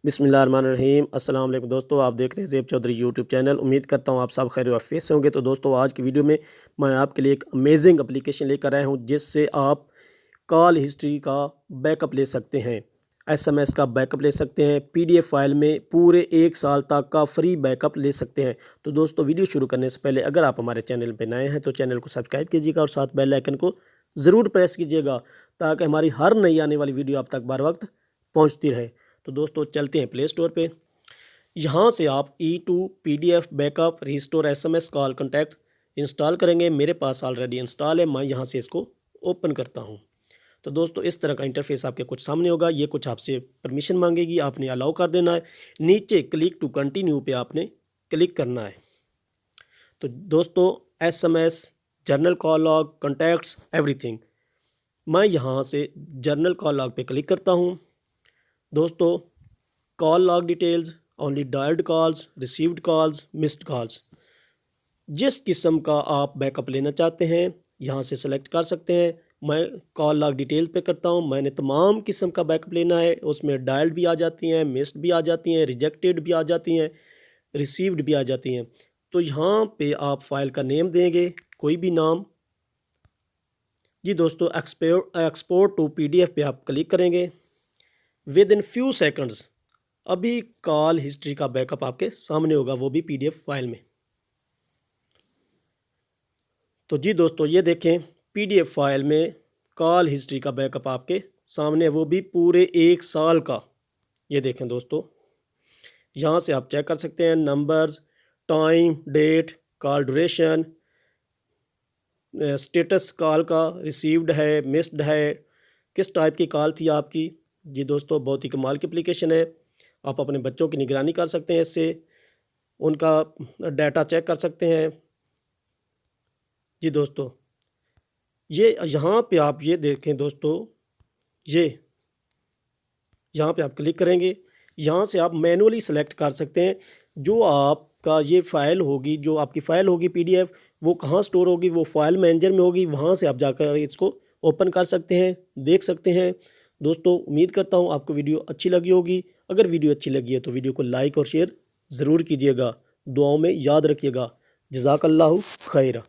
बिस्मिल्लाहिर्रहमानिर्रहीम। अस्सलाम वालेकुम दोस्तों, आप देख रहे हैं ज़ेब चौधरी यूट्यूब चैनल। उम्मीद करता हूँ आप सब खैर वाफियत से होंगे। तो दोस्तों आज की वीडियो में मैं आपके लिए एक अमेजिंग एप्लीकेशन लेकर आया हूँ जिससे आप कॉल हिस्ट्री का बैकअप ले सकते हैं, एसएमएस का बैकअप ले सकते हैं, पीडीएफ फाइल में पूरे 1 साल तक का फ्री बैकअप ले सकते हैं। तो दोस्तों वीडियो शुरू करने से पहले अगर आप हमारे चैनल पर नए हैं तो चैनल को सब्सक्राइब कीजिएगा और साथ बेल आइकन को ज़रूर प्रेस कीजिएगा ताकि हमारी हर नई आने वाली वीडियो आप तक बार वक्त पहुँचती रहे। तो दोस्तों चलते हैं प्ले स्टोर पे। यहाँ से आप E2 PDF backup restore SMS call contact install करेंगे। मेरे पास ऑलरेडी इंस्टॉल है, मैं यहाँ से इसको ओपन करता हूँ। तो दोस्तों इस तरह का इंटरफेस आपके कुछ सामने होगा। ये कुछ आपसे परमिशन मांगेगी, आपने अलाउ कर देना है। नीचे क्लिक टू कंटिन्यू पे आपने क्लिक करना है। तो दोस्तों SMS, journal call log, contacts, everything, मैं यहाँ से जर्नल कॉल लॉग पे क्लिक करता हूँ। दोस्तों call log details, only dialled calls, received calls, missed calls, जिस किस्म का आप बैकअप लेना चाहते हैं यहाँ से सेलेक्ट कर सकते हैं। मैं कॉल लॉग डिटेल पे करता हूँ। मैंने तमाम किस्म का बैकअप लेना है, उसमें डायल्ड भी आ जाती हैं, मिस्ड भी आ जाती हैं, रिजेक्टेड भी आ जाती हैं, रिसीव्ड भी आ जाती हैं। तो यहाँ पे आप फाइल का नेम देंगे, कोई भी नाम। जी दोस्तों एक्सपोर्ट टू PDF पे आप क्लिक करेंगे। विद इन फ्यू सेकंड्स अभी कॉल हिस्ट्री का बैकअप आपके सामने होगा, वो भी PDF फाइल में। तो जी दोस्तों ये देखें PDF फाइल में कॉल हिस्ट्री का बैकअप आपके सामने है, वो भी पूरे 1 साल का। ये देखें दोस्तों, यहाँ से आप चेक कर सकते हैं numbers, time, date, call duration, status call का, रिसीव्ड है, मिस्ड है, किस टाइप की कॉल थी आपकी। जी दोस्तों बहुत ही कमाल की एप्लीकेशन है। आप अपने बच्चों की निगरानी कर सकते हैं इससे, उनका डाटा चेक कर सकते हैं। जी दोस्तों ये यहाँ पे आप ये देखें दोस्तों, ये यहाँ पे आप क्लिक करेंगे। यहाँ से आप मैनुअली सेलेक्ट कर सकते हैं जो आपका ये फ़ाइल होगी, जो आपकी फ़ाइल होगी PDF, वो कहाँ स्टोर होगी, वो फाइल मैनेजर में होगी। वहाँ से आप जाकर इसको ओपन कर सकते हैं, देख सकते हैं। दोस्तों उम्मीद करता हूँ आपको वीडियो अच्छी लगी होगी। अगर वीडियो अच्छी लगी है तो वीडियो को लाइक और शेयर ज़रूर कीजिएगा। दुआओं में याद रखिएगा। जज़ाकल्लाहु खैरा।